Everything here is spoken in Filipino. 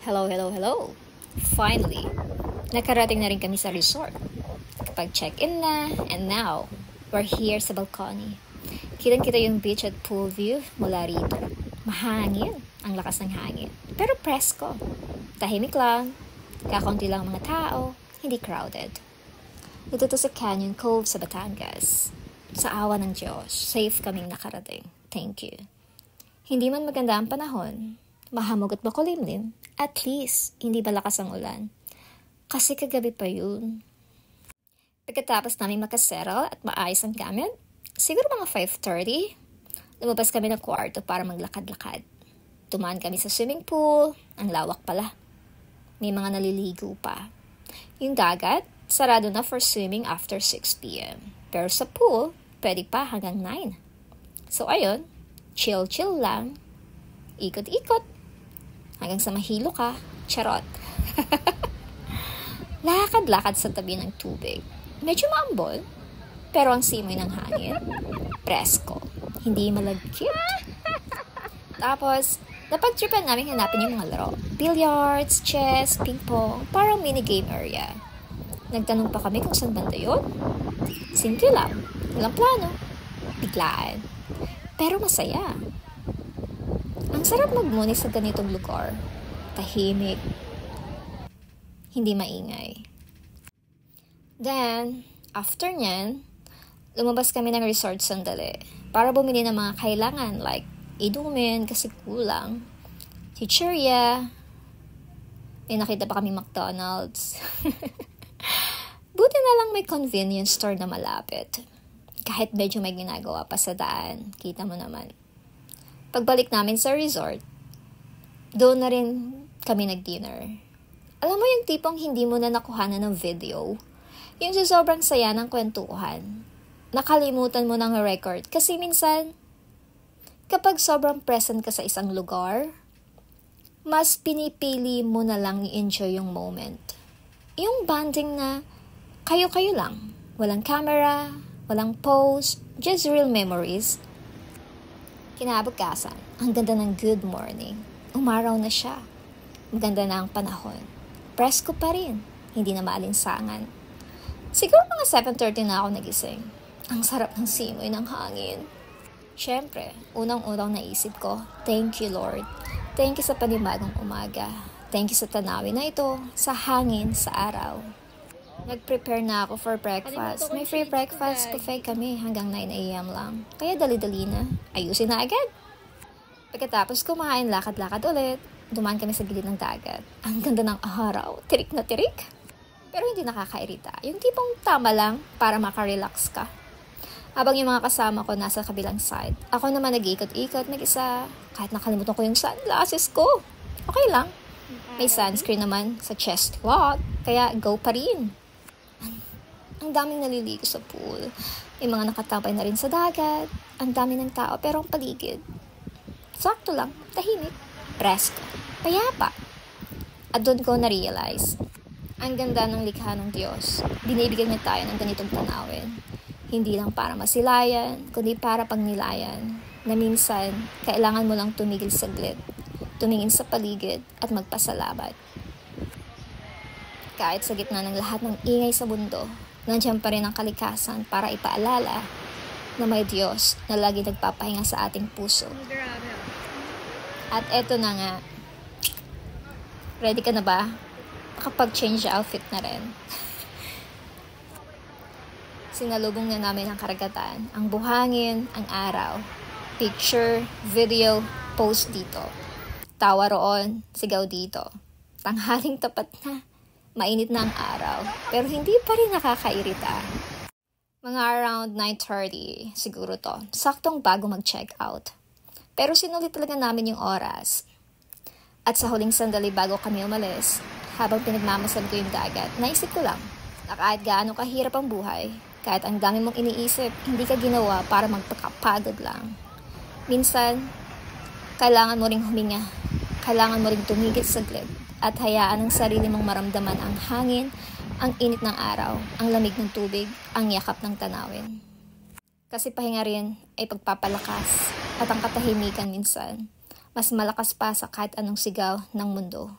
Hello, hello, hello! Finally, nakarating na rin kami sa resort. Kapag check-in na, and now, we're here sa balcony. Kitang-kita yung beach at pool view mula rito. Mahangin, ang lakas ng hangin. Pero presko. Tahimik lang, kakaunti lang mga tao, hindi crowded. Ito to sa Canyon Cove sa Batangas. Sa awa ng Diyos, safe kaming nakarating. Thank you. Hindi man maganda ang panahon, mahamog at makulimlim, at least, hindi malakas ang ulan. Kasi kagabi pa yun. Pagkatapos namin makasettle at maayos ang gamit, siguro mga 5:30, lumabas kami ng kwarto para maglakad-lakad. Tumaan kami sa swimming pool, ang lawak pala. May mga naliligo pa. Yung dagat, sarado na for swimming after 6 p.m. Pero sa pool, pwede pa hanggang 9. So ayun, chill-chill lang, ikot-ikot, hanggang sa mahilo ka, charot. Lakad-lakad sa tabi ng tubig. Medyo maambol, pero ang simoy ng hangin, presko, hindi malagkit. Tapos, napag-tripan namin hanapin yung mga laro. Billiards, chess, ping-pong, parang minigame area. Nagtanong pa kami kung saan banda yun. Simple lang, walang plano, biglaan. Pero masaya. Ang sarap magmuni sa ganitong lugar. Tahimik. Hindi maingay. Then, after nyan, lumabas kami ng resort sandali para bumili ng mga kailangan like inumin kasi kulang, chichirya, may nakita pa kami McDonald's. Buti na lang may convenience store na malapit. Kahit medyo may ginagawa pa sa daan, kita mo naman. Pagbalik namin sa resort, doon na rin kami nag-dinner. Alam mo yung tipong hindi mo na nakuhanan ng video? Yung sa sobrang saya ng kwentuhan. Nakalimutan mo ng record kasi minsan, kapag sobrang present ka sa isang lugar, mas pinipili mo na lang i-enjoy yung moment. Yung bonding na kayo-kayo lang. Walang camera, walang pose, just real memories. Kinabukasan, ang ganda ng good morning. Umaraw na siya. Maganda na ang panahon. Presko pa rin. Hindi na maalinsangan. Siguro mga 7:30 na ako nagising. Ang sarap ng simoy ng hangin. Siyempre, unang-unang naisip ko, thank you Lord. Thank you sa panibagong umaga. Thank you sa tanawin na ito, sa hangin, sa araw. Nag-prepare na ako for breakfast. May free breakfast buffet kami hanggang 9 a.m. lang. Kaya dali-dali na. Ayusin na agad. Pagkatapos kumain, lakad-lakad ulit. Dumaan kami sa gilid ng dagat. Ang ganda ng araw. Tirik na tirik. Pero hindi nakakairita. Yung tipong tama lang para makarelax ka. Habang yung mga kasama ko nasa kabilang side, ako naman nag-ikot-ikot mag-isa. Kahit nakalimutan ko yung sunglasses ko. Okay lang. May sunscreen naman sa chest cloth. Kaya go pa rin. Ang daming naliligo sa pool. May mga nakatambay na rin sa dagat. Ang dami ng tao pero ang paligid, sakto lang, tahimik, presko, payapa. At doon ko na-realize, ang ganda ng likha ng Diyos. Binibigyan niya tayo ng ganitong tanawin. Hindi lang para masilayan, kundi para pagnilayan. Na minsan, kailangan mo lang tumigil saglit, tumingin sa paligid at magpasalamat. Kahit sa gitna ng lahat ng ingay sa mundo, nandiyan pa rin ang kalikasan para ipaalala na may Diyos na lagi nagpapahinga sa ating puso. At eto na nga. Ready ka na ba? Makapag-change outfit na rin. Sinalubong na namin ang karagatan, ang buhangin, ang araw. Picture, video, post dito. Tawa roon, sigaw dito. Tanghaling tapat na. Mainit na ang araw, pero hindi pa rin nakakairita. Mga around 9:30, siguro to. Saktong bago mag-check out. Pero sinulit talaga namin yung oras. At sa huling sandali bago kami umalis, habang pinagmamasal ko yung dagat, naisip ko lang na kahit gaano kahirap ang buhay, kahit ang dami mong iniisip, hindi ka ginawa para magpakapagod lang. Minsan, kailangan mo ring huminga. Kailangan mo ring tumigil saglit at hayaan ang sarili mong maramdaman ang hangin, ang init ng araw, ang lamig ng tubig, ang yakap ng tanawin. Kasi pahinga rin ay pagpapalakas at ang katahimikan minsan, mas malakas pa sa kahit anong sigaw ng mundo.